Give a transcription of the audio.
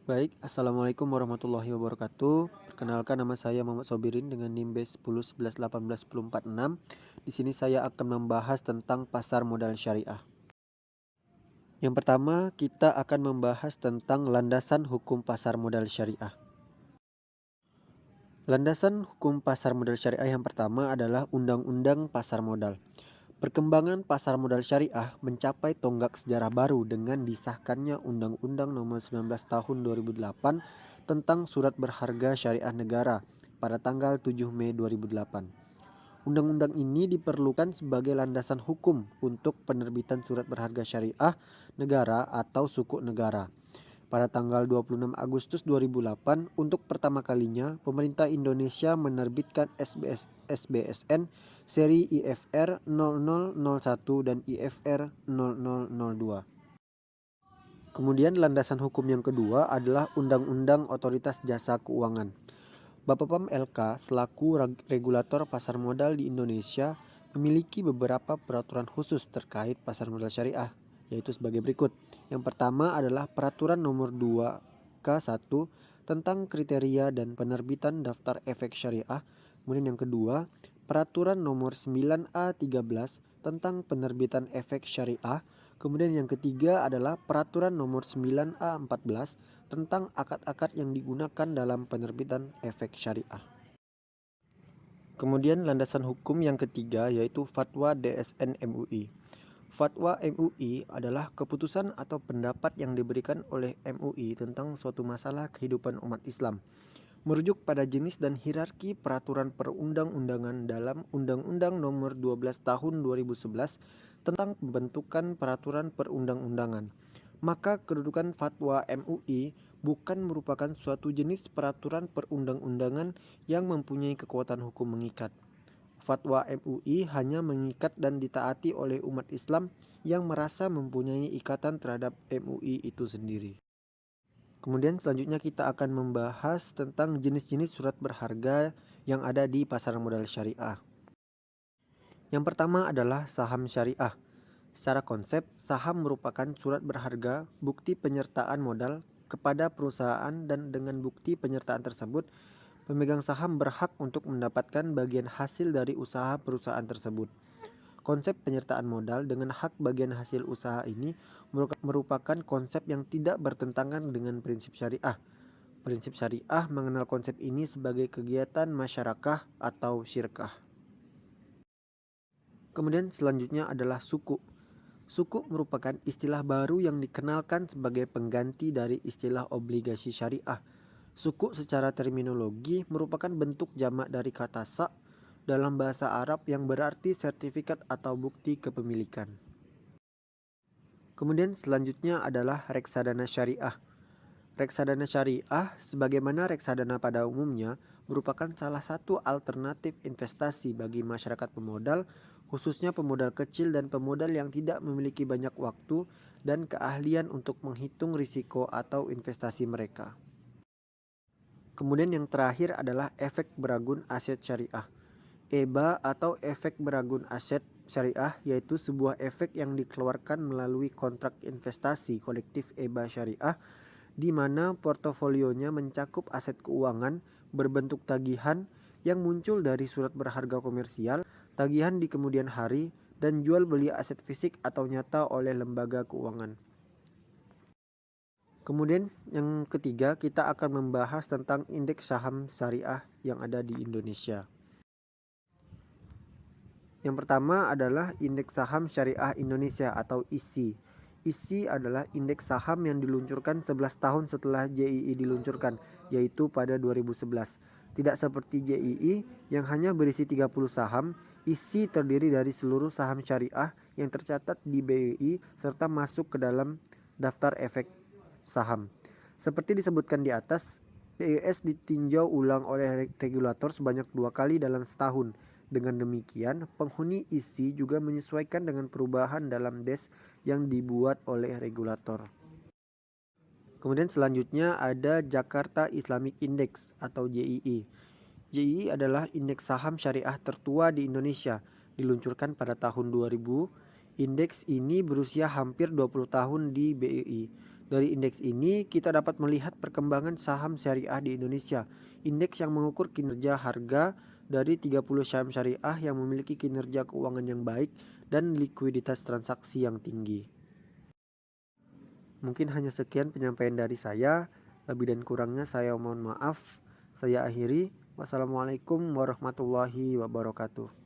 Baik, Assalamualaikum warahmatullahi wabarakatuh. Perkenalkan, nama saya Muhammad Sobirin dengan NIM B1011181046. Di sini saya akan membahas tentang pasar modal syariah. Yang pertama, kita akan membahas tentang landasan hukum pasar modal syariah. Landasan hukum pasar modal syariah yang pertama adalah Undang-Undang Pasar Modal. Perkembangan pasar modal syariah mencapai tonggak sejarah baru dengan disahkannya Undang-Undang Nomor 19 Tahun 2008 tentang Surat Berharga Syariah Negara pada tanggal 7 Mei 2008. Undang-undang ini diperlukan sebagai landasan hukum untuk penerbitan surat berharga syariah negara atau sukuk negara. Pada tanggal 26 Agustus 2008, untuk pertama kalinya, pemerintah Indonesia menerbitkan SBSN seri IFR 0001 dan IFR 0002. Kemudian landasan hukum yang kedua adalah Undang-Undang Otoritas Jasa Keuangan. Bapepam LK selaku regulator pasar modal di Indonesia memiliki beberapa peraturan khusus terkait pasar modal syariah, yaitu sebagai berikut. Yang pertama adalah Peraturan Nomor 2K1 tentang kriteria dan penerbitan daftar efek syariah. Kemudian yang kedua, Peraturan Nomor 9A13 tentang penerbitan efek syariah. Kemudian yang ketiga adalah Peraturan Nomor 9A14 tentang akad-akad yang digunakan dalam penerbitan efek syariah. Kemudian landasan hukum yang ketiga yaitu Fatwa DSN MUI. Fatwa MUI adalah keputusan atau pendapat yang diberikan oleh MUI tentang suatu masalah kehidupan umat Islam, merujuk pada jenis dan hierarki peraturan perundang-undangan dalam Undang-Undang Nomor 12 Tahun 2011 tentang pembentukan peraturan perundang-undangan. Maka kedudukan fatwa MUI bukan merupakan suatu jenis peraturan perundang-undangan yang mempunyai kekuatan hukum mengikat. Fatwa MUI hanya mengikat dan ditaati oleh umat Islam yang merasa mempunyai ikatan terhadap MUI itu sendiri. Kemudian selanjutnya kita akan membahas tentang jenis-jenis surat berharga yang ada di pasar modal syariah. Yang pertama adalah saham syariah. Secara konsep, saham merupakan surat berharga bukti penyertaan modal kepada perusahaan, dan dengan bukti penyertaan tersebut, pemegang saham berhak untuk mendapatkan bagian hasil dari usaha perusahaan tersebut. Konsep penyertaan modal dengan hak bagian hasil usaha ini merupakan konsep yang tidak bertentangan dengan prinsip syariah. Prinsip syariah mengenal konsep ini sebagai kegiatan masyarakat atau syirkah. Kemudian selanjutnya adalah suku. Suku merupakan istilah baru yang dikenalkan sebagai pengganti dari istilah obligasi syariah. Suku secara terminologi merupakan bentuk jamak dari kata sa' dalam bahasa Arab yang berarti sertifikat atau bukti kepemilikan. Kemudian selanjutnya adalah reksadana syariah. Reksadana syariah, sebagaimana reksadana pada umumnya, merupakan salah satu alternatif investasi bagi masyarakat pemodal, khususnya pemodal kecil dan pemodal yang tidak memiliki banyak waktu dan keahlian untuk menghitung risiko atau investasi mereka. Kemudian yang terakhir adalah efek beragun aset syariah. EBA atau efek beragun aset syariah yaitu sebuah efek yang dikeluarkan melalui kontrak investasi kolektif EBA syariah di mana portofolionya mencakup aset keuangan berbentuk tagihan yang muncul dari surat berharga komersial, tagihan di kemudian hari, dan jual beli aset fisik atau nyata oleh lembaga keuangan. Kemudian yang ketiga, kita akan membahas tentang indeks saham syariah yang ada di Indonesia. Yang pertama adalah Indeks Saham Syariah Indonesia atau ISI. ISI adalah indeks saham yang diluncurkan 11 tahun setelah JII diluncurkan, yaitu pada 2011. Tidak seperti JII yang hanya berisi 30 saham, ISI terdiri dari seluruh saham syariah yang tercatat di BEI serta masuk ke dalam daftar efek saham. Seperti disebutkan di atas, DES ditinjau ulang oleh regulator sebanyak 2 kali dalam setahun. Dengan demikian, penghuni ISI juga menyesuaikan dengan perubahan dalam DES yang dibuat oleh regulator. Kemudian selanjutnya ada Jakarta Islamic Index atau JII. JII adalah indeks saham syariah tertua di Indonesia, diluncurkan pada tahun 2000. Indeks ini berusia hampir 20 tahun di BEI Dari indeks ini kita dapat melihat perkembangan saham syariah di Indonesia. Indeks yang mengukur kinerja harga dari 30 saham syariah yang memiliki kinerja keuangan yang baik dan likuiditas transaksi yang tinggi. Mungkin hanya sekian penyampaian dari saya. Lebih dan kurangnya saya mohon maaf. Saya akhiri. Wassalamualaikum warahmatullahi wabarakatuh.